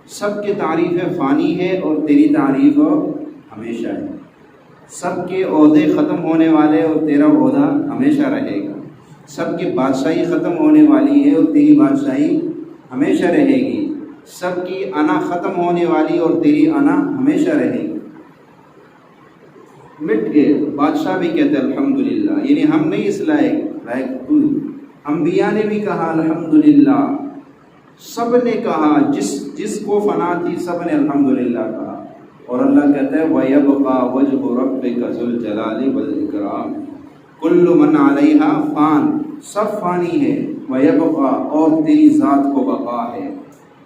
سب کی تعریفیں فانی ہے اور تیری تعریف ہمیشہ ہے۔ سب کے عہدے ختم ہونے والے اور تیرا عہدہ ہمیشہ رہے گا۔ سب کی بادشاہی ختم ہونے والی ہے اور تیری بادشاہی ہمیشہ رہے گی۔ سب کی انا ختم ہونے والی اور تیری انا ہمیشہ رہے گی۔ مٹ گئے، بادشاہ بھی کہتے الحمدللہ، یعنی ہم نہیں اس لائق تو۔ انبیاء نے بھی کہا الحمدللہ، سب نے کہا، جس کو فنا تھی سب نے الحمدللہ کہا۔ اور اللہ کہتا ہے وَيَبْقَى وَجْهُ رَبِّكَ ذُو الْجَلَالِ وَالْإِكْرَامِ، کل من علیہا فان، سب فانی ہے، وَيَبْقَى، اور تیری ذات کو بقا ہے،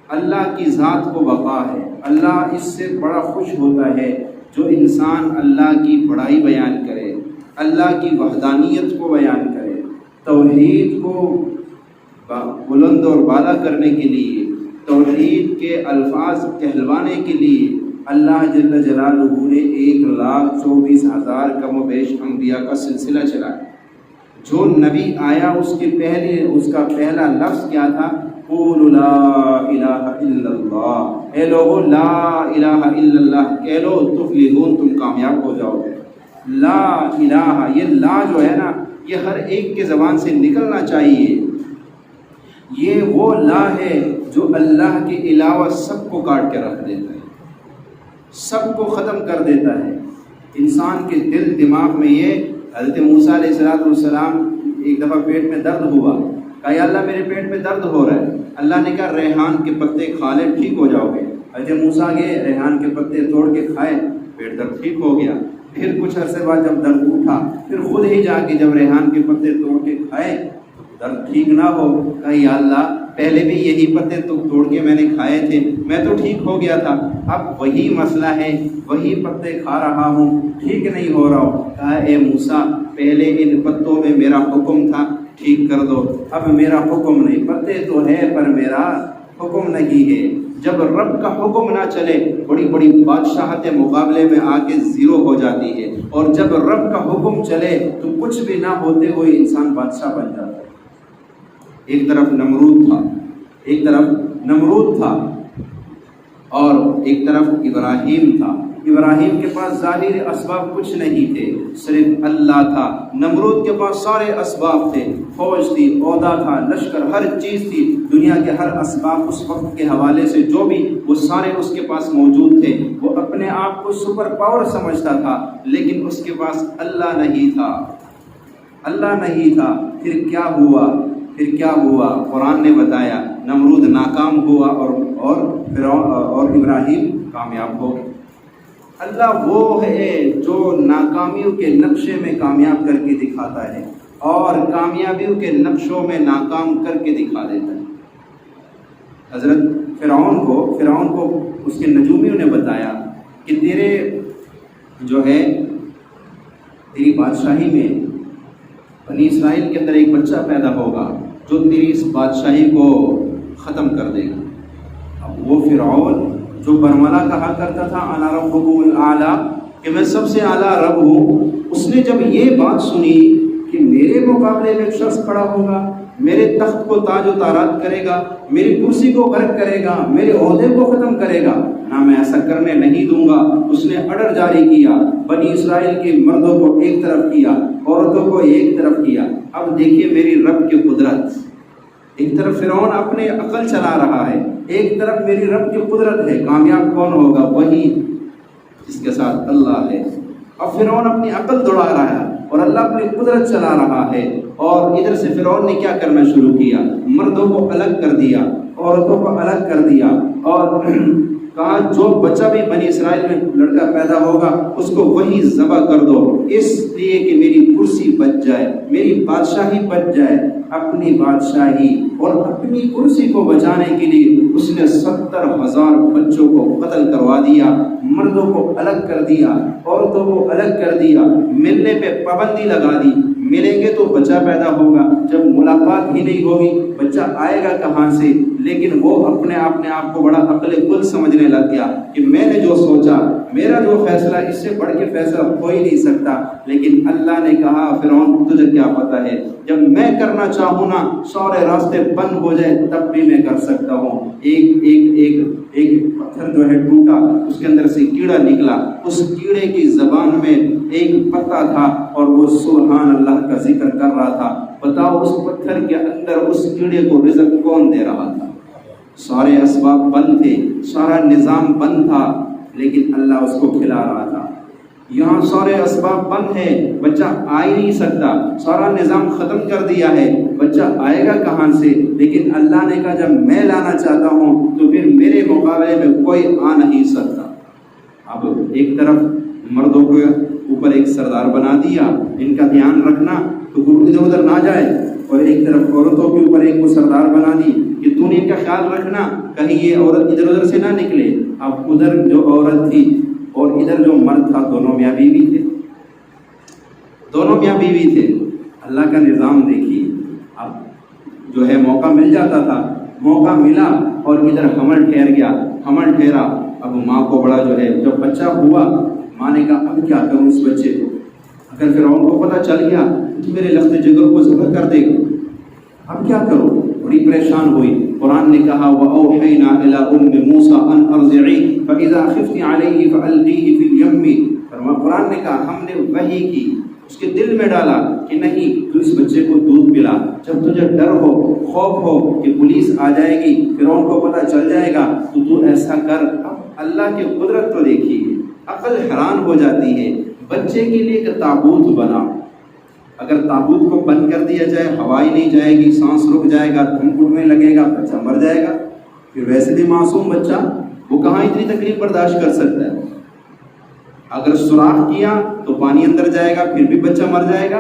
اللہ کی ذات کو بقا ہے۔ اللہ اس سے بڑا خوش ہوتا ہے جو انسان اللہ کی بڑائی بیان کرے، اللہ کی وحدانیت کو بیان کرے، توحید کو بلند اور بالا کرنے کے لیے، توحید کے الفاظ کہلوانے کے لیے اللہ جل جلالہ نے 1,24,000 کم و بیش انبیاء کا سلسلہ چلایا۔ جو نبی آیا اس کا پہلا لفظ کیا تھا؟ قولوا لا الہ الا اللہ، اے لوگو لا الہ الا اللہ کہہ لو تفلحون، تم کامیاب ہو جاؤ گے۔ لا الہ، یہ لا جو ہے نا، یہ ہر ایک کے زبان سے نکلنا چاہیے۔ یہ وہ لا ہے جو اللہ کے علاوہ سب کو کاٹ کے رکھ دیتا ہے، سب کو ختم کر دیتا ہے۔ انسان کے دل دماغ میں یہ، حضرت موسیٰ علیہ السلام ایک دفعہ پیٹ میں درد ہوا، کہا یا اللہ میرے پیٹ میں درد ہو رہا ہے۔ اللہ نے کہا ریحان کے پتے کھا لے، ٹھیک ہو جاؤ گے۔ حضرت موسیٰ گئے، ریحان کے پتے توڑ کے کھائے، پیٹ درد ٹھیک ہو گیا۔ پھر کچھ عرصے بعد جب درد اٹھا، پھر خود ہی جا کے جب ریحان کے پتے توڑ کے کھائے، درد ٹھیک نہ ہو، کہا یا اللہ پہلے بھی یہی پتے تو توڑ کے میں نے کھائے تھے، میں تو ٹھیک ہو گیا تھا، اب وہی مسئلہ ہے، وہی پتے کھا رہا ہوں، ٹھیک نہیں ہو رہا ہوں۔ کہا اے موسیٰ پہلے ان پتوں میں میرا حکم تھا، ٹھیک کر دو، اب میرا حکم نہیں، پتے تو ہے پر میرا حکم نہیں ہے۔ جب رب کا حکم نہ چلے، بڑی بڑی بادشاہت مقابلے میں آ کے زیرو ہو جاتی ہے، اور جب رب کا حکم چلے تو کچھ بھی نہ ہوتے ہوئے انسان بادشاہ بن جاتا ہے۔ ایک طرف نمرود تھا اور ایک طرف ابراہیم تھا۔ ابراہیم کے پاس ظاہری اسباب کچھ نہیں تھے، صرف اللہ تھا۔ نمرود کے پاس سارے اسباب تھے، فوج تھی، عہدہ تھا، لشکر، ہر چیز تھی، دنیا کے ہر اسباب اس وقت کے حوالے سے جو بھی وہ سارے اس کے پاس موجود تھے۔ وہ اپنے آپ کو سپر پاور سمجھتا تھا، لیکن اس کے پاس اللہ نہیں تھا، اللہ نہیں تھا۔ پھر کیا ہوا؟ قرآن نے بتایا، نمرود ناکام ہوا اور ابراہیم کامیاب ہو گئے۔ اللہ وہ ہے جو ناکامیوں کے نقشے میں کامیاب کر کے دکھاتا ہے اور کامیابیوں کے نقشوں میں ناکام کر کے دکھا دیتا ہے۔ حضرت فرعون کو اس کے نجومیوں نے بتایا کہ تیری بادشاہی میں بنی اسرائیل کے اندر ایک بچہ پیدا ہوگا جو تیری اس بادشاہی کو ختم کر دے گا۔ اب وہ فرعون جو برملا کہا کرتا تھا انا ربکم الاعلیٰ، کہ میں سب سے اعلیٰ رب ہوں، اس نے جب یہ بات سنی کہ میرے مقابلے میں ایک شخص کھڑا ہوگا، میرے تخت کو تاج و تارات کرے گا، میری کرسی کو غرق کرے گا، میرے عہدے کو ختم کرے گا، نہ میں ایسا کرنے نہیں دوں گا۔ اس نے آرڈر جاری کیا، بنی اسرائیل کے مردوں کو ایک طرف کیا، عورتوں کو ایک طرف کیا۔ اب دیکھیے میری رب کی قدرت، ایک طرف فرعون اپنے عقل چلا رہا ہے، ایک طرف میری رب کی قدرت ہے۔ کامیاب کون ہوگا؟ وہی جس کے ساتھ اللہ ہے۔ اب فرعون اپنی عقل دوڑا رہا ہے اور اللہ اپنی قدرت چلا رہا ہے، اور ادھر سے فرعون نے کیا کرنا شروع کیا؟ مردوں کو الگ کر دیا، عورتوں کو الگ کر دیا، اور کہا جو بچہ بھی بنی اسرائیل میں لڑکا پیدا ہوگا اس کو وہی ذبح کر دو، اس لیے کہ میری کرسی بچ جائے، میری بادشاہی بچ جائے۔ اپنی بادشاہی اور اپنی کرسی کو بچانے کے لیے اس نے 70,000 بچوں کو قتل کروا دیا، مردوں کو الگ کر دیا، عورتوں کو الگ کر دیا، ملنے پہ پابندی لگا دی۔ ملیں گے تو بچہ پیدا ہوگا، جب ملاقات ہی نہیں ہوگی بچہ آئے گا کہاں سے؟ لیکن وہ اپنے آپ کو بڑا عقل کل سمجھنے لگ گیا کہ میں نے جو سوچا، میرا جو فیصلہ، اس سے بڑھ کے فیصلہ ہو ہی نہیں سکتا۔ لیکن اللہ نے کہا فرعون تجھے کیا پتا ہے، جب میں کرنا چاہوں نا سارے راستے بند ہو جائے تب بھی میں کر سکتا ہوں۔ ایک پتھر جو ہے ٹوٹا، اس کے اندر سے کیڑا نکلا، اس کیڑے کی زبان میں ایک پتا تھا اور وہ سبحان اللہ کا ذکر کر رہا تھا۔ بتاؤ اس پتھر کے اندر اس کیڑے کو رزق کون دے رہا تھا؟ سارے اسباب بند تھے، سارا نظام بند تھا، لیکن اللہ اس کو کھلا رہا تھا۔ یہاں سارے اسباب بند ہے، بچہ آ ہی نہیں سکتا، سارا نظام ختم کر دیا ہے، بچہ آئے گا کہاں سے؟ لیکن اللہ نے کہا جب میں لانا چاہتا ہوں تو پھر میرے مقابلے میں کوئی آ نہیں سکتا۔ اب ایک طرف مردوں کے اوپر ایک سردار بنا دیا، ان کا دھیان رکھنا تو گرو ادھر ادھر نہ جائے، اور ایک طرف عورتوں کے اوپر ایک وہ سردار بنا دی کہ تو نے ان کا خیال رکھنا کہیں یہ عورت ادھر ادھر سے نہ نکلے۔ اب ادھر جو عورت تھی اور ادھر جو مرد تھا، دونوں میاں بیوی تھے، دونوں میاں بیوی تھے۔ اللہ کا نظام دیکھیے، اب جو ہے موقع مل جاتا تھا، موقع ملا اور ادھر حمل ٹھہر گیا، حمل ٹھہرا۔ اب ماں کو بڑا جو ہے جب بچہ ہوا، ماں نے کہا اب کیا کروں اس بچے کو، اگر فرعون کو پتہ چل گیا تو میرے لخت جگر کو ذبح کر دے گا، اب کیا کروں؟ بڑی پریشان ہوئی۔ قرآن نے کہا وَأَوْحَيْنَا إِلَىٰ أُمِّ مُوسَىٰ أَنْ أَرْضِعِيهِ فَإِذَا خِفْتِ عَلَيْهِ فَأَلْقِيهِ فِي الْيَمِّ۔ قرآن نے کہا ہم نے وحی کی، اس کے دل میں ڈالا کہ نہیں تو اس بچے کو دودھ پلا، جب تجھے ڈر ہو، خوف ہو کہ پولیس آ جائے گی، فرعون کو پتہ چل جائے گا تو ایسا کر۔ اب اللہ کی قدرت تو دیکھیے، عقل حیران ہو جاتی ہے۔ بچے کے لیے ایک تابوت بنا، اگر تابوت کو بند کر دیا جائے ہوا ہی نہیں جائے گی، سانس رک جائے گا، دھم اڑنے لگے گا، بچہ مر جائے گا۔ پھر ویسے بھی معصوم بچہ، وہ کہاں اتنی تکلیف برداشت کر سکتا ہے؟ اگر سوراخ کیا تو پانی اندر جائے گا، پھر بھی بچہ مر جائے گا۔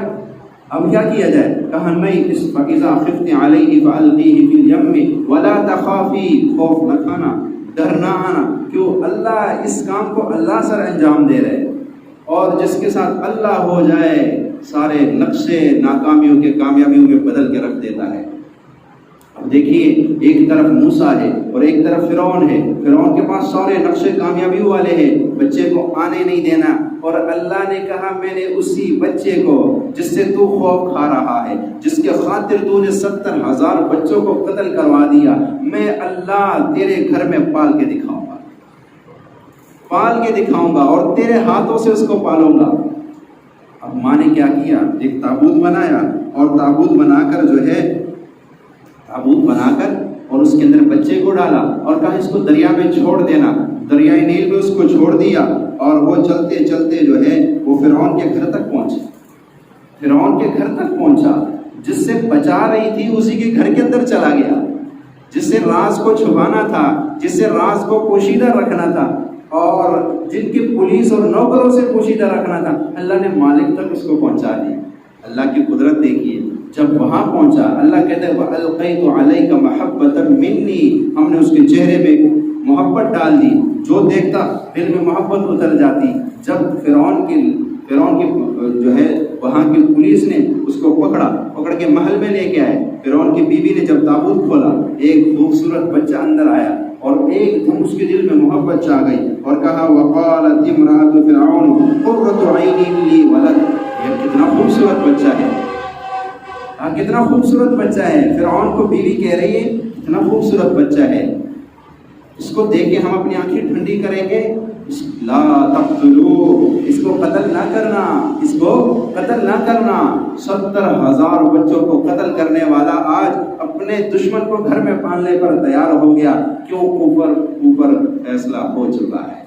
اب کیا کیا جائے؟ کہا نہیں، اس فَإِذَا خِفْتِ عَلَيْهِ فَأَلْقِيهِ فِي الْيَمِّ وَلَا تَخَافِي، خوف نہ کھانا، ڈر نہ آنا، کیوں؟ اللہ اس کام کو اللہ سر انجام دے رہے، اور جس کے ساتھ اللہ ہو جائے سارے نقشے ناکامیوں کے کامیابیوں میں بدل کے رکھ دیتا ہے۔ اب دیکھیے، ایک طرف موسیٰ ہے اور ایک طرف فرعون ہے، فرعون کے پاس سارے نقشے کامیابی والے ہیں، بچے کو آنے نہیں دینا، اور اللہ نے کہا میں نے اسی بچے کو جس سے تو خوف کھا رہا ہے، جس کے خاطر تو نے 70,000 بچوں کو قتل کروا دیا، میں اللہ تیرے گھر میں پال کے دکھاؤں گا، پال کے دکھاؤں گا اور تیرے ہاتھوں سے اس کو پالوں گا۔ اب ماں نے کیا کیا؟ ایک تابوت بنایا، اور تابوت بنا کر جو ہے تابوت بنا کر اور اس کے اندر بچے کو ڈالا اور کہا اس کو دریا میں چھوڑ دینا۔ دریائے نیل میں اس کو چھوڑ دیا، اور وہ چلتے چلتے جو ہے وہ فرعون کے گھر تک پہنچا، فرعون کے گھر تک پہنچا، جس سے بچا رہی تھی اسی کے گھر کے اندر چلا گیا، جس سے راز کو چھپانا تھا، جس سے راز کو پوشیدہ رکھنا تھا، اور جن کی پولیس اور نوکروں سے پوشیدہ رکھنا تھا، اللہ نے مالک تک اس کو پہنچا دیا۔ اللہ کی قدرت دیکھیے، جب وہاں پہنچا اللہ کہتے ہیں وَأَلْقَيْتُ عَلَيْكَ مَحَبَّةً مِّنِّي، ہم نے اس کے چہرے پہ محبت ڈال دی، جو دیکھتا دل میں محبت اتر جاتی۔ جب فرعون کی جو ہے وہاں کی پولیس نے اس کو پکڑ کے محل میں لے کے آئے، فرعون کی بیوی نے جب تابوت کھولا، ایک خوبصورت بچہ اندر آیا اور ایک دم اس کے دل میں محبت چھا گئی، اور کہا وَقَالَتِ امْرَأَتُ فِرْعَوْنَ قُرَّةُ عَيْنٍ لِّي وَلَدٍ۔ یہ کتنا خوبصورت بچہ ہے، کتنا خوبصورت بچہ ہے، فرعون کو بیوی کہہ رہی ہے کتنا خوبصورت بچہ ہے، اس کو دیکھ کے ہم اپنی آنکھیں ٹھنڈی کریں گے، لا تقتلوہ، اس کو قتل نہ کرنا، اس کو قتل نہ کرنا۔ 70,000 بچوں کو قتل کرنے والا آج اپنے دشمن کو گھر میں پالنے پر تیار ہو گیا، کیوں؟ اوپر فیصلہ ہو چکا ہے۔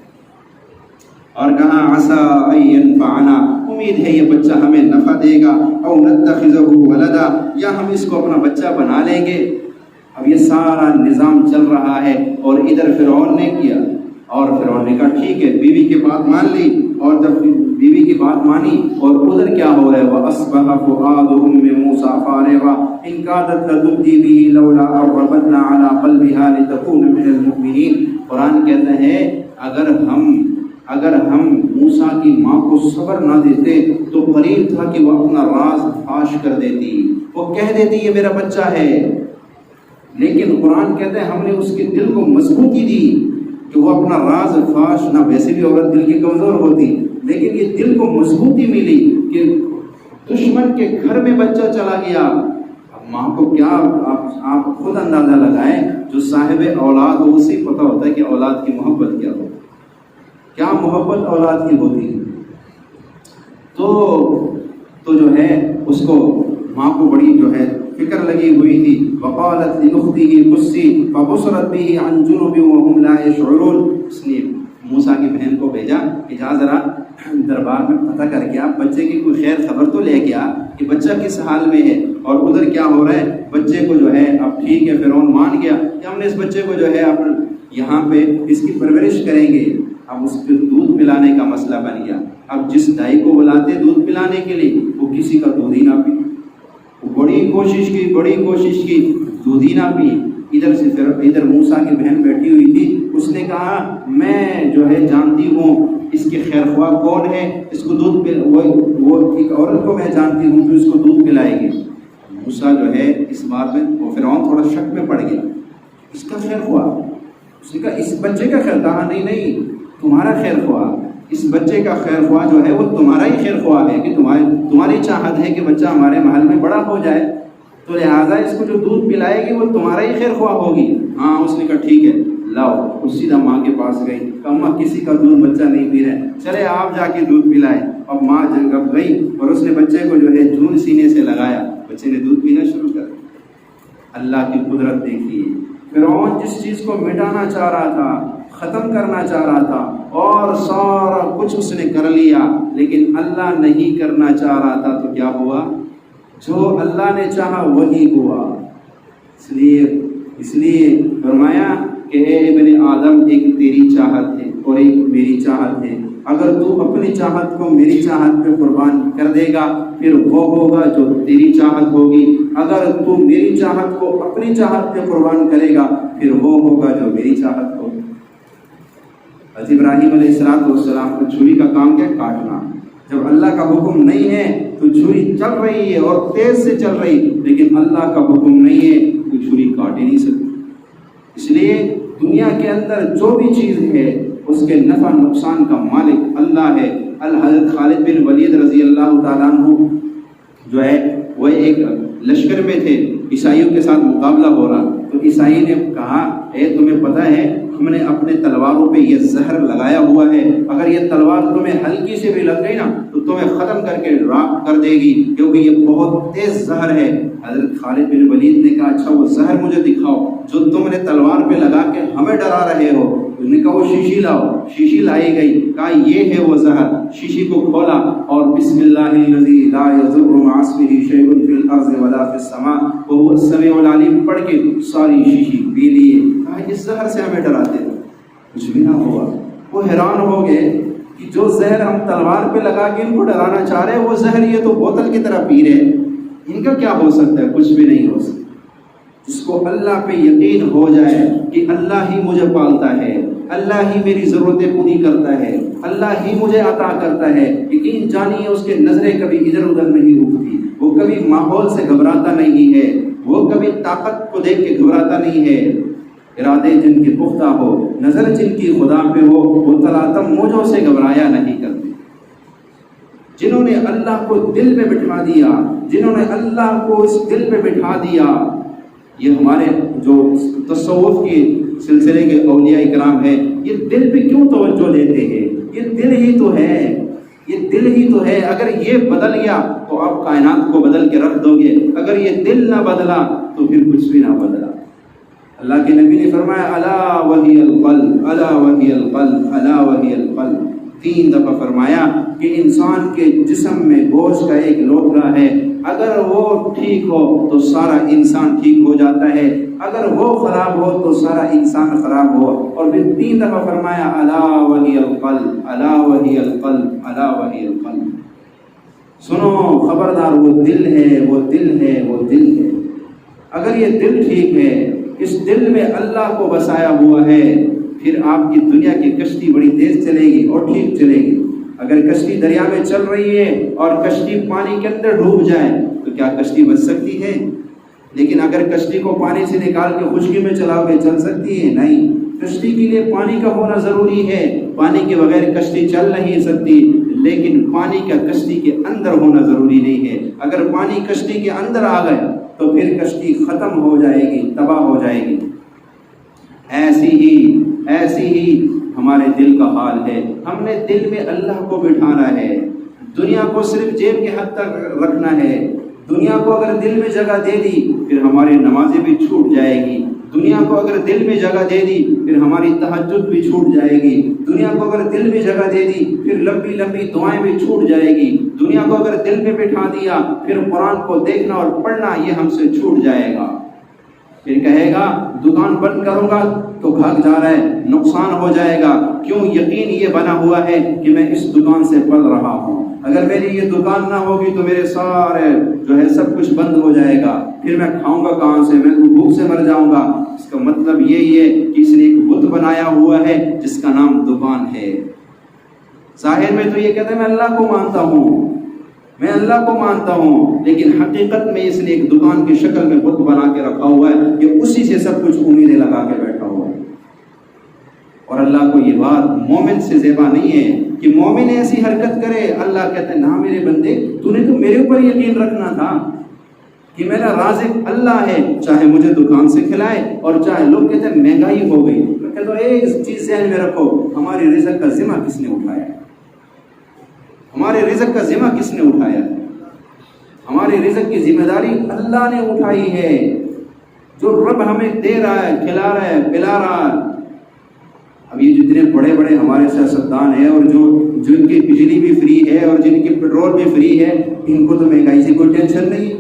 اور کہا عسیٰ ان ینفعنا، امید ہے یہ بچہ ہمیں نفع دے گا، او نتخذہ ولدا، یا ہم اس کو اپنا بچہ بنا لیں گے۔ اب یہ سارا نظام چل رہا ہے، اور ادھر فرعون نے کیا، اور فرعون نے کہا ٹھیک ہے، بیوی کی بات مان لی، اور جب بیوی کی بات مانی، اور ادھر کیا ہو رہا ہے وَأَصْبَحَ فُؤَادُ أُمِّ مُوسَىٰ فَارِغًا إِن كَادَتْ لَتُبْدِي بِهِ لَوْلَا أَن رَّبَطْنَا عَلَىٰ قَلْبِهَا لِتَكُونَ مِنَ الْمُؤْمِنِينَ۔ قرآن کہتا ہے اگر ہم موسیٰ کی ماں کو صبر نہ دیتے تو قریب تھا کہ وہ اپنا راز فاش کر دیتی، وہ کہہ دیتی یہ میرا بچہ ہے، لیکن قرآن کہتے ہیں ہم نے اس کے دل کو مضبوطی دی کہ وہ اپنا راز فاش نہ، ویسے بھی عورت دل کی کمزور ہوتی، لیکن یہ دل کو مضبوطی ملی کہ دشمن کے گھر میں بچہ چلا گیا. اب ماں کو کیا، آپ خود اندازہ لگائیں، جو صاحب اولاد ہو اسے پتہ ہوتا ہے کہ اولاد کی محبت کیا ہو، کیا محبت اولاد کی ہوتی ہے. تو جو ہے اس کو ماں کو بڑی جو ہے فکر لگی ہوئی تھی. وقالت لأخته قصي فبصرت به عن جنب وهم لا يشعرون. اس نے موسیٰ کی بہن کو بھیجا کہ جا ذرا دربار میں پتہ کر کے آپ بچے کی کوئی خیر خبر تو لے کے آ کہ بچہ کس حال میں ہے اور ادھر کیا ہو رہا ہے. بچے کو جو ہے اب ٹھیک ہے، فرعون مان گیا کہ ہم نے اس بچے کو جو ہے یہاں پہ اس کی پرورش کریں گے. اب اس کو دودھ پلانے کا مسئلہ بن گیا. اب جس دائی کو بلاتے دودھ پلانے کے لیے وہ کسی کا دودھ ہی نہ پی. بڑی کوشش کی دودھ ہی نہ پی. ادھر موسیٰ کی بہن بیٹھی ہوئی تھی، اس نے کہا میں جو ہے جانتی ہوں اس کے خیر خواہ کون ہے، اس کو دودھ وہ ایک عورت کو میں جانتی ہوں جو اس کو دودھ پلائے گی. موسیٰ جو ہے اس بات میں وہ فرعون تھوڑا شک میں پڑ گیا، اس کا خیر خواہ. اس نے کہا اس بچے کا خیر، کہا نہیں تمہارا خیر خواہ، اس بچے کا خیر خواہ جو ہے وہ تمہارا ہی خیر خواہ ہے کہ تمہاری چاہت ہے کہ بچہ ہمارے محل میں بڑا ہو جائے، تو لہٰذا اس کو جو دودھ پلائے گی وہ تمہارا ہی خیر خواہ ہوگی. ہاں اس نے کہا ٹھیک ہے لاؤ. اس سیدھا ماں کے پاس گئی، کہا ماں کسی کا دودھ بچہ نہیں پی رہے، چلے آپ جا کے دودھ پلائے. اب ماں جب گئی اور اس نے بچے کو جو ہے جون سینے سے لگایا، بچے نے دودھ پینا شروع کر دیا. اللہ کی قدرت دیکھیے. فرعون جس چیز کو مٹانا چاہ رہا تھا، ختم کرنا چاہ رہا تھا، اور سارا کچھ اس نے کر لیا، لیکن اللہ نہیں کرنا چاہ رہا تھا تو کیا ہوا؟ جو اللہ نے چاہا وہی ہوا. اس لیے فرمایا کہ اے ابن آدم، ایک تیری چاہت ہے اور ایک میری چاہت ہے. اگر تو اپنی چاہت کو میری چاہت پہ قربان کر دے گا پھر وہ ہوگا جو تیری چاہت ہوگی. اگر تو میری چاہت کو اپنی چاہت پہ قربان کرے گا پھر وہ ہوگا جو میری چاہت ہوگی. حضرت ابراہیم علیہ السلام کو چھری کا کام کیا؟ کاٹنا. جب اللہ کا حکم نہیں ہے تو چھری چل رہی ہے اور تیز سے چل رہی، لیکن اللہ کا حکم نہیں ہے تو چھری کاٹ ہی نہیں سکتی. اس لیے دنیا کے اندر جو بھی چیز ہے اس کے نفع نقصان کا مالک اللہ ہے. حضرت خالد بن ولید رضی اللہ تعالیٰ عنہ جو ہے وہ ایک لشکر میں تھے، عیسائیوں کے ساتھ مقابلہ ہو رہا. تو عیسائی نے کہا اے تمہیں پتہ ہے ہم نے اپنے تلواروں پہ یہ زہر لگایا ہوا ہے، اگر یہ تلوار تمہیں ہلکی سے بھی لگ گئی نا تو تمہیں ختم کر کے راکھ کر دے گی، کیونکہ یہ بہت تیز زہر ہے. حضرت خالد بن ولید نے کہا اچھا وہ زہر مجھے دکھاؤ جو تم نے تلوار پہ لگا کے ہمیں ڈرا رہے ہو. انہوں نے کہا وہ شیشی لاؤ. شیشی لائی گئی. کہا یہ ہے وہ زہر. شیشی کو کھولا اور بسم اللہ الذی لا یضر مع اسمہ شیء فی الارض ولا فی السماء وهو السمیع العلیم پڑھ کے ساری شیشی پی لیے. کہا اس زہر سے ہمیں ڈراتے تھے، کچھ بھی نہ ہوا. وہ حیران ہو گئے کہ جو زہر ہم تلوار پہ لگا کے ان کو ڈرانا چاہ رہے وہ زہر یہ تو بوتل کی طرح پی رہے، ان کا کیا ہو سکتا ہے؟ کچھ بھی نہیں ہو سکتا. جس کو اللہ پہ یقین ہو جائے کہ اللہ ہی مجھے پالتا ہے، اللہ ہی میری ضرورتیں پوری کرتا ہے، اللہ ہی مجھے عطا کرتا ہے، یقین جانیے اس کے نظریں کبھی ادھر ادھر نہیں اٹھتی. وہ کبھی ماحول سے گھبراتا نہیں ہے، وہ کبھی طاقت کو دیکھ کے گھبراتا نہیں ہے. ارادے جن کے پختہ ہو، نظر جن کی خدا پہ ہو، وہ تلاتم موجوں سے گھبرایا نہیں کرتے. جنہوں نے اللہ کو دل میں بٹھا دیا، جنہوں نے اللہ کو اس دل میں بٹھا دیا، یہ ہمارے جو تصوف کے سلسلے کے اولیاء اکرام ہیں، یہ دل پہ کیوں توجہ دیتے ہیں؟ یہ دل ہی تو ہے، یہ دل ہی تو ہے. اگر یہ بدل گیا تو آپ کائنات کو بدل کے رکھ دو گے، اگر یہ دل نہ بدلا تو پھر کچھ بھی نہ بدلا. اللہ کے نبی نے فرمایا الا وہی القلب، الا وہی القلب، الا وہی القلب. 3 دفعہ فرمایا کہ انسان کے جسم میں گوشت کا ایک لوتھڑا ہے، اگر وہ ٹھیک ہو تو سارا انسان ٹھیک ہو جاتا ہے، اگر وہ خراب ہو تو سارا انسان خراب ہو. اور پھر 3 دفعہ فرمایا الا وہی القلب، الا وہی القلب، الا وہی القلب. سنو خبردار، وہ دل ہے، وہ دل ہے، وہ دل ہے. اگر یہ دل ٹھیک ہے، اس دل میں اللہ کو بسایا ہوا ہے، پھر آپ کی دنیا کی کشتی بڑی تیز چلے گی اور ٹھیک چلے گی. اگر کشتی دریا میں چل رہی ہے اور کشتی پانی کے اندر ڈوب جائے تو کیا کشتی بچ سکتی ہے؟ لیکن اگر کشتی کو پانی سے نکال کے خشکی میں چلاؤ گے چل سکتی ہے؟ نہیں. کشتی کے لیے پانی کا ہونا ضروری ہے. پانی کے بغیر کشتی چل نہیں سکتی، لیکن پانی کا کشتی کے اندر ہونا ضروری نہیں ہے. اگر پانی کشتی کے اندر آ گئے تو پھر کشتی ختم ہو جائے گی، تباہ ہو جائے گی. ایسی ہی ہمارے دل کا حال ہے. ہم نے دل میں اللہ کو بٹھانا ہے. دنیا کو صرف جیب کے حد تک رکھنا ہے. دنیا کو اگر دل میں جگہ دے دی پھر ہماری نمازیں بھی چھوٹ جائے گی. دنیا کو اگر دل میں جگہ دے دی پھر ہماری تہجد بھی چھوٹ جائے گی. دنیا کو اگر دل میں جگہ دے دی پھر لمبی لمبی دعائیں بھی چھوٹ جائے گی. دنیا کو اگر دل میں بٹھا دیا پھر قرآن کو دیکھنا اور پڑھنا یہ ہم سے چھوٹ جائے گا. پھر کہے گا دکان بند کروں گا تو بھاگ جا رہا ہے، نقصان ہو جائے گا. کیوں؟ یقین یہ بنا ہوا ہے کہ میں اس دکان سے پل رہا ہوں. اگر میری یہ دکان نہ ہوگی تو میرے سارے جو ہے سب کچھ بند ہو جائے گا. پھر میں کھاؤں گا کہاں سے؟ میں تو بھوک سے مر جاؤں گا. اس کا مطلب یہی ہے کہ اس نے ایک بت بنایا ہوا ہے جس کا نام دکان ہے. ظاہر میں تو یہ کہتا ہے میں اللہ کو مانتا ہوں، میں اللہ کو مانتا ہوں، لیکن حقیقت میں اس نے ایک دکان کی شکل میں بت بنا کے رکھا ہوا ہے کہ اسی سے سب کچھ امیدیں لگا کے بیٹھا ہوا ہے. اور اللہ کو یہ بات مومن سے زیبا نہیں ہے کہ مومن ایسی حرکت کرے. اللہ کہتے ہیں نہ میرے بندے، تو نے تو میرے اوپر یقین رکھنا تھا کہ میرا رازق اللہ ہے، چاہے مجھے دکان سے کھلائے اور چاہے. لوگ کہتے ہیں مہنگائی ہو گئی. میں کہتا ہوں ایک چیز ذہن میں رکھو، ہماری رزق کا ذمہ کس نے اٹھایا؟ ہمارے رزق کا ذمہ کس نے اٹھایا؟ ہماری رزق کی ذمہ داری اللہ نے اٹھائی ہے. جو رب ہمیں دے رہا ہے، کھلا رہا ہے، پلا رہا ہے. اب یہ جتنے بڑے بڑے ہمارے سیاستدان ہیں اور جن کی بجلی بھی فری ہے اور جن کی پیٹرول بھی فری ہے، ان کو تو مہنگائی سے کوئی ٹینشن نہیں.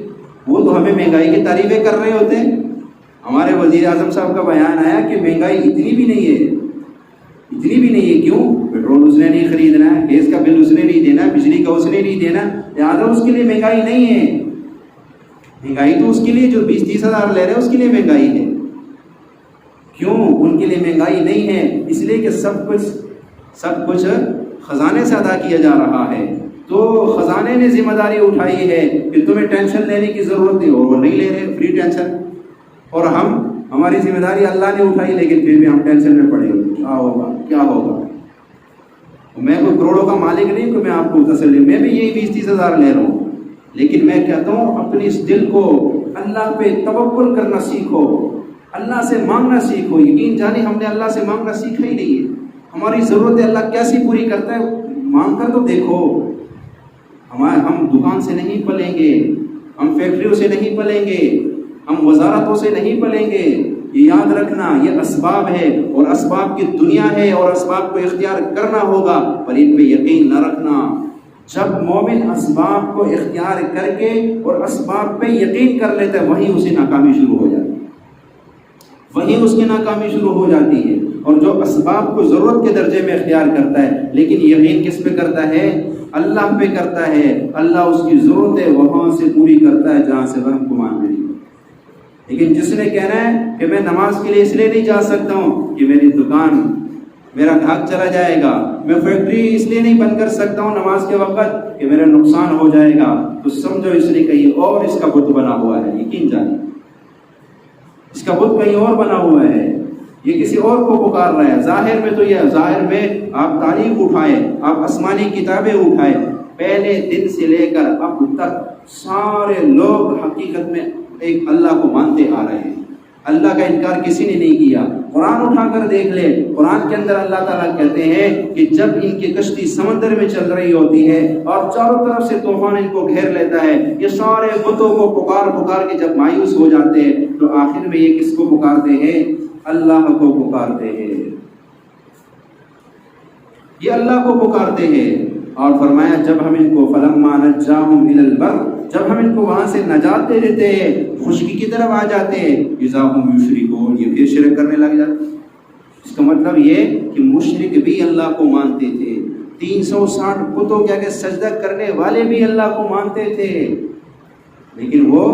وہ تو ہمیں مہنگائی کی تعریفیں کر رہے ہوتے ہیں. ہمارے وزیر اعظم صاحب کا بیان آیا کہ مہنگائی اتنی بھی نہیں ہے، اتنی بھی نہیں ہے. کیوں؟ پیٹرول اس نے نہیں خریدنا ہے، گیس کا بل اس نے نہیں دینا، بجلی کا اس نے نہیں دینا، لہٰذا اس کے لیے مہنگائی نہیں ہے. مہنگائی تو اس کے لیے جو 20-30 ہزار لے رہے ہیں اس کے لیے مہنگائی ہے. کیوں ان کے لیے مہنگائی نہیں ہے؟ اس لیے کہ سب کچھ خزانے سے ادا کیا جا رہا ہے. تو خزانے نے ذمہ داری اٹھائی ہے کہ تمہیں ٹینشن لینے کی ضرورت نہیں، اور وہ نہیں لے رہے فری ٹینشن. اور ہماری ذمہ داری اللہ نے اٹھائی لیکن پھر بھی ہم ٹینشن میں پڑے ہوئے. کیا ہوگا کیا ہوگا؟ میں کوئی کروڑوں کا مالک نہیں کہ میں آپ کو تسلی، میں بھی یہی 20-30 ہزار لے رہا ہوں. لیکن میں کہتا ہوں اپنی اس دل کو اللہ پہ توکل کرنا سیکھو، اللہ سے مانگنا سیکھو. یقین جانے ہم نے اللہ سے مانگنا سیکھا ہی نہیں ہے. ہماری ضرورتیں اللہ کیسی پوری کرتا ہے مانگ کر تو دیکھو. ہم دکان سے نہیں پلیں گے، ہم فیکٹریوں سے نہیں پلیں گے، ہم وزارتوں سے نہیں پلیں گے. یہ یاد رکھنا یہ اسباب ہے اور اسباب کی دنیا ہے اور اسباب کو اختیار کرنا ہوگا، پر ان پہ یقین نہ رکھنا. جب مومن اسباب کو اختیار کر کے اور اسباب پہ یقین کر لیتا ہے وہیں اسے ناکامی شروع ہو جاتی ہے، وہیں اس کی ناکامی شروع ہو جاتی ہے. اور جو اسباب کو ضرورت کے درجے میں اختیار کرتا ہے لیکن یقین کس پہ کرتا ہے؟ اللہ پہ کرتا ہے. اللہ اس کی ضرورتیں وہاں سے پوری کرتا ہے جہاں سے وہم گمان نہیں. لیکن جس نے کہنا ہے کہ میں نماز کے لیے اس لیے نہیں جا سکتا ہوں کہ میری دکان میرا گھاٹ چلا جائے گا، میں فیکٹری اس لیے نہیں بند کر سکتا ہوں نماز کے وقت کہ میرا نقصان ہو جائے گا، تو سمجھو اس نے کہیں اور اس کا بت بنا ہوا ہے. یقین جانے اس کا بت کہیں اور بنا ہوا ہے، یہ کسی اور کو پکار رہا ہے. ظاہر میں تو یہ ظاہر میں آپ تاریخ اٹھائے، آپ آسمانی کتابیں اٹھائے، پہلے دن سے لے کر اب تک سارے لوگ حقیقت میں ایک اللہ کو مانتے آ رہے ہیں. اللہ کا انکار کسی نے نہیں کیا. قرآن اٹھا کر دیکھ لے، قرآن کے اندر اللہ تعالیٰ کہتے ہیں کہ جب ان کی کشتی سمندر میں چل رہی ہوتی ہے اور چاروں طرف سے طوفان ان کو گھیر لیتا ہے، یہ سارے بتوں کو پکار کے جب مایوس ہو جاتے ہیں تو آخر میں یہ کس کو پکارتے ہیں؟ اللہ کو پکارتے ہیں. یہ اللہ کو پکارتے ہیں. اور فرمایا جب ہم ان کو فلما نجاہم الی البر، جب ہم ان کو وہاں سے نجات دے دیتے ہیں، خشکی کی طرف آ جاتے ہیں، اذا ہم یشرکون، یہ پھر شرک کرنے لگ جاتے ہیں. اس کا مطلب یہ کہ مشرک بھی اللہ کو مانتے تھے، 360 بتوں کے آگے سجدہ کرنے والے بھی اللہ کو مانتے تھے. لیکن وہ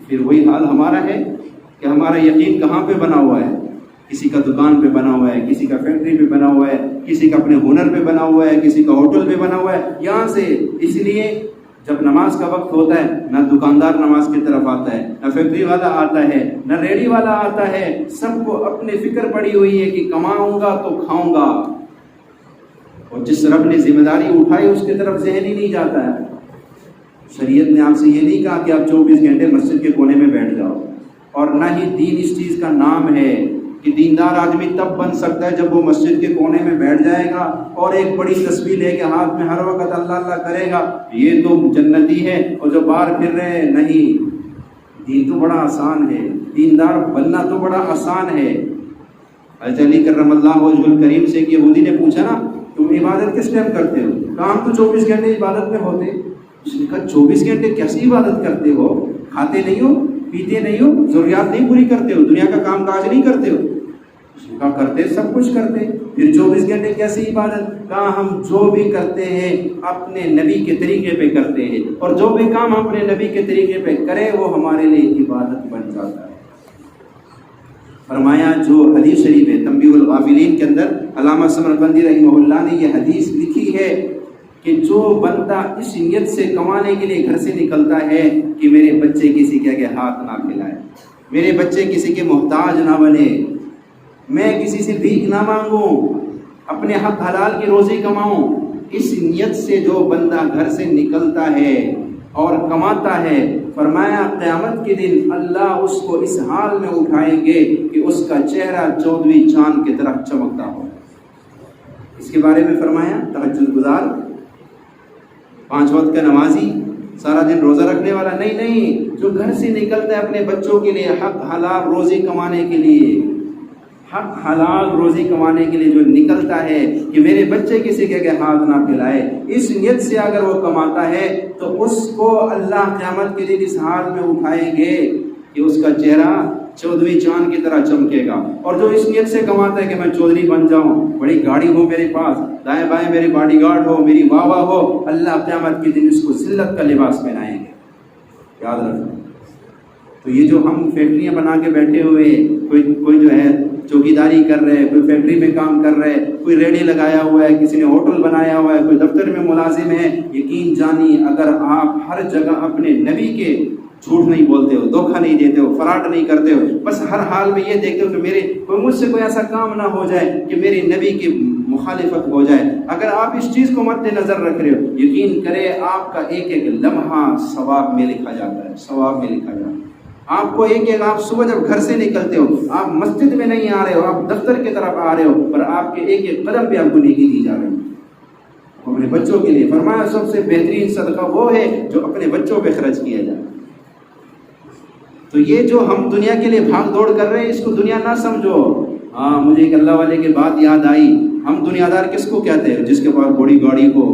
پھر وہی حال ہمارا ہے کہ ہمارا یقین کہاں پہ بنا ہوا ہے؟ کسی کا دکان پہ بنا ہوا ہے، کسی کا فیکٹری پہ بنا ہوا ہے، کسی کا اپنے ہنر پہ بنا ہوا ہے، کسی کا ہوٹل پہ بنا ہوا ہے. یہاں سے اس لیے جب نماز کا وقت ہوتا ہے نہ دکاندار نماز کی طرف آتا ہے، نہ فیکٹری والا آتا ہے، نہ ریڑھی والا آتا ہے، سب کو اپنی فکر پڑی ہوئی ہے کہ کماؤں گا تو کھاؤں گا، اور جس رب نے ذمہ داری اٹھائی اس کی طرف ذہن ہی نہیں جاتا ہے۔ شریعت نے آپ سے یہ نہیں کہا کہ آپ 24 گھنٹے مسجد کے کونے میں بیٹھ جاؤ، اور نہ ہی دین اس چیز کا نام ہے کہ دیندار آدمی تب بن سکتا ہے جب وہ مسجد کے کونے میں بیٹھ جائے گا اور ایک بڑی تسبیح لے کے ہاتھ میں ہر وقت اللہ اللہ کرے گا یہ تو جنتی ہے، اور جو باہر پھر رہے ہیں نہیں۔ دین تو بڑا آسان ہے، دیندار بننا تو بڑا آسان ہے۔ حضرت علی کرم اللہ وجہ الکریم سے ایک یہودی نے پوچھا نا تم عبادت کس ٹائم کرتے ہو؟ کہا ہم تو 24 گھنٹے عبادت میں ہوتے۔ اس نے کہا 24 گھنٹے کیسی عبادت کرتے ہو؟ کھاتے نہیں ہو، پیتے نہیں ہو، ضروریات نہیں پوری کرتے ہو، دنیا کا کام کاج نہیں کرتے ہو؟ اس نے کہا کرتے، سب کچھ کرتے، پھر 24 گھنٹے کیسی عبادت؟ کہا ہم جو بھی کرتے ہیں اپنے نبی کے طریقے پہ کرتے ہیں، اور جو بھی کام اپنے نبی کے طریقے پہ کرے وہ ہمارے لیے عبادت بن جاتا ہے۔ فرمایا جو حدیث شریف ہے تنبیہ الغافلین کے اندر علامہ سمرقندی رحمہ اللہ نے یہ حدیث لکھی ہے کہ جو بندہ اس نیت سے کمانے کے لیے گھر سے نکلتا ہے کہ میرے بچے کسی کے آگے ہاتھ نہ پھیلائے، میرے بچے کسی کے محتاج نہ بنے، میں کسی سے بھیک نہ مانگوں، اپنے حق حلال کی روزی کماؤں، اس نیت سے جو بندہ گھر سے نکلتا ہے اور کماتا ہے، فرمایا قیامت کے دن اللہ اس کو اس حال میں اٹھائیں گے کہ اس کا چہرہ 14ویں چاند کی طرح چمکتا ہو۔ اس کے بارے میں فرمایا تہجد گزار، 5 وقت کا نمازی، سارا دن روزہ رکھنے والا نہیں، جو گھر سے نکلتا ہے اپنے بچوں کے لیے حق حلال روزی کمانے کے لیے، حق حلال روزی کمانے کے لیے جو نکلتا ہے کہ میرے بچے کسی کے ہاتھ نہ پھیلائے، اس نیت سے اگر وہ کماتا ہے تو اس کو اللہ قیامت کے دن اس حال میں اٹھائیں گے کہ اس کا چہرہ 14ویں چاند کی طرح چمکے گا۔ اور جو اس نیت سے کماتا ہے کہ میں چودھری بن جاؤں، بڑی گاڑی ہو میرے پاس، دائیں بائیں میرے باڈی گارڈ ہو، میری واہ واہ ہو، اللہ قیامت کے دن اس کو ذلت کا لباس پہنائیں گے۔ یاد رکھنا۔ تو یہ جو ہم فیکٹریاں بنا کے بیٹھے ہوئے، کوئی جو ہے چوکیداری کر رہے، کوئی فیکٹری میں کام کر رہے، کوئی ریڑھی لگایا ہوا ہے، کسی نے ہوٹل بنایا ہوا ہے، کوئی دفتر میں ملازم ہے، یقین جانی اگر آپ ہر جگہ اپنے نبی کے جھوٹ نہیں بولتے ہو، دھوکہ نہیں دیتے ہو، فراڈ نہیں کرتے ہو، بس ہر حال میں یہ دیکھتے ہو کہ مجھ سے کوئی ایسا کام نہ ہو جائے کہ میرے نبی کی مخالفت ہو جائے، اگر آپ اس چیز کو مد نظر رکھ رہے ہو، یقین کرے آپ کا ایک ایک لمحہ ثواب میں لکھا جاتا ہے، ثواب میں لکھا جاتا ہے۔ آپ کو ایک آپ صبح جب گھر سے نکلتے ہو، آپ مسجد میں نہیں آ رہے ہو، آپ دفتر کی طرف آ رہے ہو، اور آپ کے ایک ایک قدم پہ آپ کو نیکی دی جا رہی ہے اپنے بچوں کے لیے۔ فرمایا سب سے بہترین صدقہ وہ ہے جو اپنے بچوں پہ خرچ کیا جائے۔ تو یہ جو ہم دنیا کے لیے بھاگ دوڑ کر رہے ہیں اس کو دنیا نہ سمجھو۔ ہاں مجھے ایک اللہ والے کی بات یاد آئی، ہم دنیا دار کس کو کہتے ہیں؟ جس کے پاس بڑی گاڑی ہو،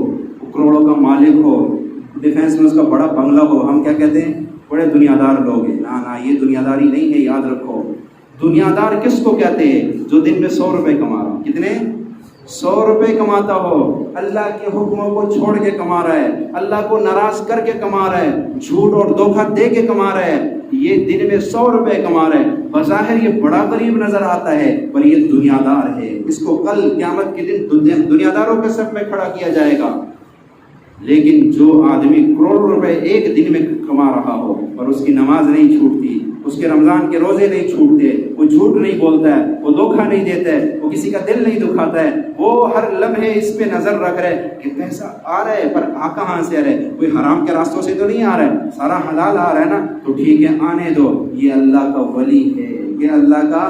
کروڑوں کا مالک ہو، ڈیفینس میں اس کا بڑا بنگلہ ہو، ہم کیا کہتے ہیں؟ بڑے دنیا دار لوگ ہیں۔ نہ یہ دنیا داری نہیں ہے، یاد رکھو۔ دنیا دار کس کو کہتے ہیں؟ جو دن میں 100 روپے کما رہا ہو۔ کتنے؟ 100 روپے کماتا ہو، اللہ کے حکموں کو چھوڑ کے کما رہا ہے، اللہ کو ناراض کر کے کما رہا ہے، جھوٹ اور دھوکہ دے کے کما رہا ہے، یہ دن میں 100 روپے کما رہا ہے، بظاہر یہ بڑا غریب نظر آتا ہے پر یہ دنیا دار ہے۔ اس کو کل قیامت کے دن دنیا داروں کے صف میں کھڑا کیا جائے گا۔ لیکن جو آدمی کروڑ روپے ایک دن میں کما رہا ہو اور اس کی نماز نہیں چھوٹتی، اس کے رمضان کے روزے نہیں چھوٹتے، وہ جھوٹ نہیں بولتا ہے، وہ دھوکہ نہیں دیتا ہے، وہ کسی کا دل نہیں دکھاتا ہے، وہ ہر لمحے اس پہ نظر رکھ رہے کہ پیسہ آ رہا ہے پر آ کہاں سے آ رہا ہے؟ کوئی حرام کے راستوں سے تو نہیں آ رہا ہے، سارا حلال آ رہا ہے نا، تو ٹھیک ہے آنے دو۔ یہ اللہ کا ولی ہے، یہ اللہ کا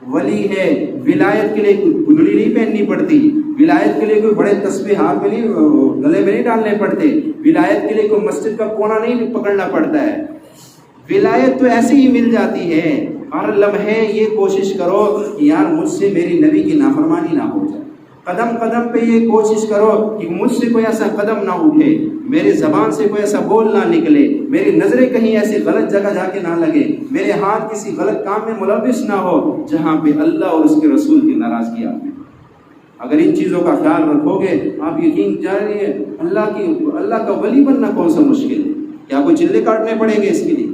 ولی ہے۔ ولایت کے لیے کوئی پگڑی نہیں پہننی پڑتی، ولایت کے لیے کوئی بڑے تسبیح ہاتھ میں نہیں، گلے میں نہیں ڈالنے پڑتے، ولایت کے لیے کوئی مسجد کا کونا نہیں پکڑنا پڑتا ہے۔ ولایت تو ایسے ہی مل جاتی ہے۔ ہر لمحے یہ کوشش کرو کہ یار مجھ سے میری نبی کی نافرمانی نہ ہو جائے، قدم قدم پہ یہ کوشش کرو کہ مجھ سے کوئی ایسا قدم نہ اٹھے، میرے زبان سے کوئی ایسا بول نہ نکلے، میری نظریں کہیں ایسی غلط جگہ جا کے نہ لگے، میرے ہاتھ کسی غلط کام میں ملوث نہ ہو جہاں پہ اللہ اور اس کے رسول کی ناراضگی آتی۔ اگر ان چیزوں کا خیال رکھو گے آپ یقین جانیے اللہ کا ولی بننا کون سا مشکل ہے؟ کیا کوئی چلے کاٹنے پڑیں گے اس کے لیے؟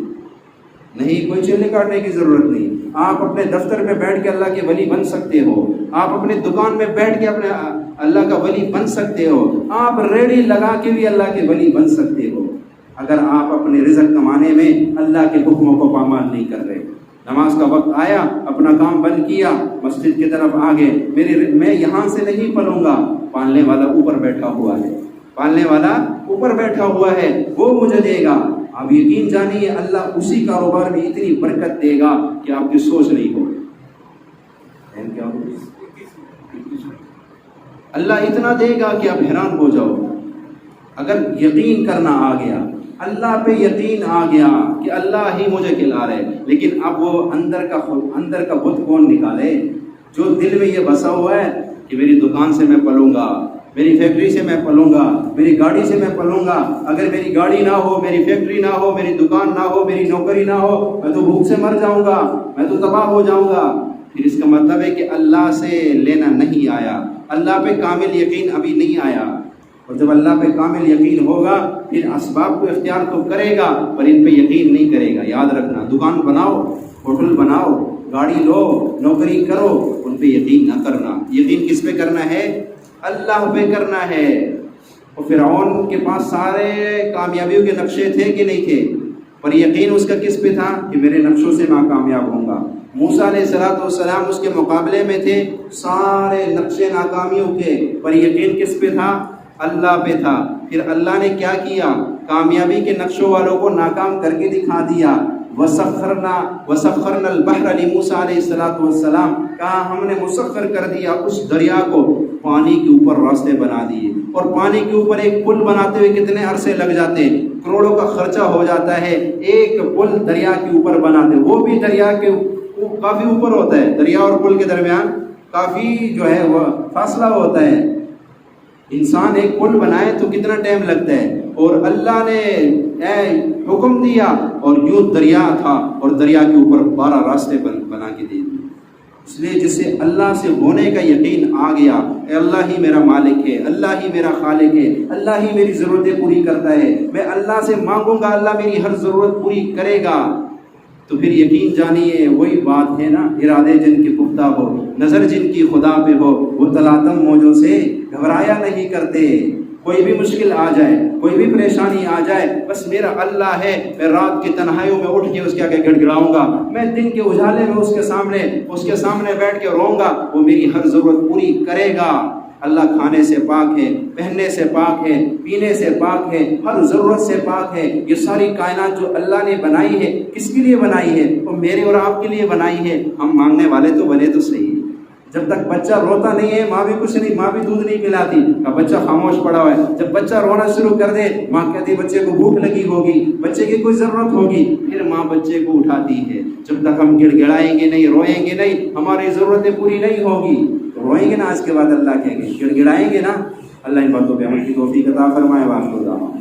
نہیں، کوئی چلے کاٹنے کی ضرورت نہیں۔ آپ اپنے دفتر میں بیٹھ کے اللہ کے ولی بن سکتے ہو، آپ اپنے دکان میں بیٹھ کے اپنے اللہ کا ولی بن سکتے ہو، آپ ریڑھی لگا کے بھی اللہ کے ولی بن سکتے ہو۔ اگر آپ اپنے رزق کمانے میں اللہ کے حکموں کو پامال نہیں کر رہے. نماز کا وقت آیا، اپنا کام بند کیا، مسجد کی طرف آ گئے، میں یہاں سے نہیں پلوں گا، پالنے والا اوپر بیٹھا ہوا ہے، پالنے والا اوپر بیٹھا ہوا ہے، وہ مجھے دے گا. آپ یقین جانیے اللہ اسی کاروبار میں اتنی برکت دے گا کہ آپ کی سوچ نہیں ہو. اللہ اتنا دے گا کہ آپ حیران ہو جاؤ. اگر یقین کرنا آ گیا، اللہ پہ یقین آ گیا کہ اللہ ہی مجھے کھلا رہے، لیکن اب وہ اندر کا بت کون نکالے؟ جو دل میں یہ بسا ہوا ہے کہ میری دکان سے میں پلوں گا، میری فیکٹری سے میں پلوں گا، میری گاڑی سے میں پلوں گا. اگر میری گاڑی نہ ہو، میری فیکٹری نہ ہو، میری دکان نہ ہو، میری نوکری نہ ہو، میں تو بھوک سے مر جاؤں گا، میں تو تباہ ہو جاؤں گا. پھر اس کا مطلب ہے کہ اللہ سے لینا نہیں آیا، اللہ پہ کامل یقین ابھی نہیں آیا. اور جب اللہ پہ کامل یقین ہوگا پھر اسباب کو اختیار تو کرے گا پر ان پہ یقین نہیں کرے گا. یاد رکھنا، دکان بناؤ، ہوٹل بناؤ، گاڑی لو، نوکری کرو، ان پہ یقین نہ کرنا. یقین کس پہ کرنا ہے؟ اللہ پہ کرنا ہے. اور فرعون کے پاس سارے کامیابیوں کے نقشے تھے کہ نہیں تھے؟ پر یقین اس کا کس پہ تھا کہ میرے نقشوں سے میں کامیاب ہوں گا. موسیٰ علیہ السلام اس کے مقابلے میں تھے، سارے نقشے ناکامیوں کے، پر یقین کس پہ تھا؟ اللہ پہ تھا. پھر اللہ نے کیا کیا؟ کامیابی کے نقشوں والوں کو ناکام کر کے دکھا دیا. وَسَخَّرْنَا الْبَحْرَ لِمُوسَىٰ علیہ السلام، کہا ہم نے مسخر کر دیا اس دریا کو، پانی کے اوپر راستے بنا دیے. اور پانی کے اوپر ایک پل بناتے ہوئے کتنے عرصے لگ جاتے ہیں، کروڑوں کا خرچہ ہو جاتا ہے ایک پل دریا کے اوپر بناتے. وہ بھی دریا کے کافی اوپر ہوتا ہے، دریا اور پل کے درمیان کافی جو ہے وہ فاصلہ ہوتا ہے. انسان ایک پل بنائے تو کتنا ٹائم لگتا ہے، اور اللہ نے حکم دیا اور یوں دریا تھا اور دریا کے اوپر 12 راستے بنا کے دے دیے. اس لیے جسے اللہ سے ہونے کا یقین آ گیا، اے اللہ ہی میرا مالک ہے، اللہ ہی میرا خالق ہے، اللہ ہی میری ضرورتیں پوری کرتا ہے، میں اللہ سے مانگوں گا اللہ میری ہر ضرورت پوری کرے گا، تو پھر یقین جانیے وہی بات ہے نا، ارادے جن کے پختہ ہو، نظر جن کی خدا پہ ہو، وہ تلاطم موجوں سے گھبرایا نہیں کرتے. کوئی بھی مشکل آ جائے، کوئی بھی پریشانی آ جائے، بس میرا اللہ ہے، میں رات کی تنہائیوں میں اٹھ کے اس کے آگے گڑ گڑاؤں گا، میں دن کے اجالے میں اس کے سامنے بیٹھ کے روؤں گا، وہ میری ہر ضرورت پوری کرے گا. اللہ کھانے سے پاک ہے، پہننے سے پاک ہے، پینے سے پاک ہے، ہر ضرورت سے پاک ہے. یہ ساری کائنات جو اللہ نے بنائی ہے کس کے لیے بنائی ہے؟ وہ میرے اور آپ کے لیے بنائی ہے. ہم مانگنے والے تو بنے تو صحیح. جب تک بچہ روتا نہیں ہے ماں بھی کچھ نہیں، ماں بھی دودھ نہیں پلاتی، بچہ خاموش پڑا ہوا ہے. جب بچہ رونا شروع کر دے ماں کہتی بچے کو بھوک لگی ہوگی، بچے کی کوئی ضرورت ہوگی، پھر ماں بچے کو اٹھاتی ہے. جب تک ہم گڑ گڑائیں گے نہیں، روئیں گے نہیں، ہماری ضرورتیں پوری نہیں ہوگی. روئیں گے نا آج کے بعد اللہ کہیں گے، گڑ گڑائیں گے نا. اللہ ان باتوں پہ ہم کی توفیق عطا فرمائے. وآخر دعوانا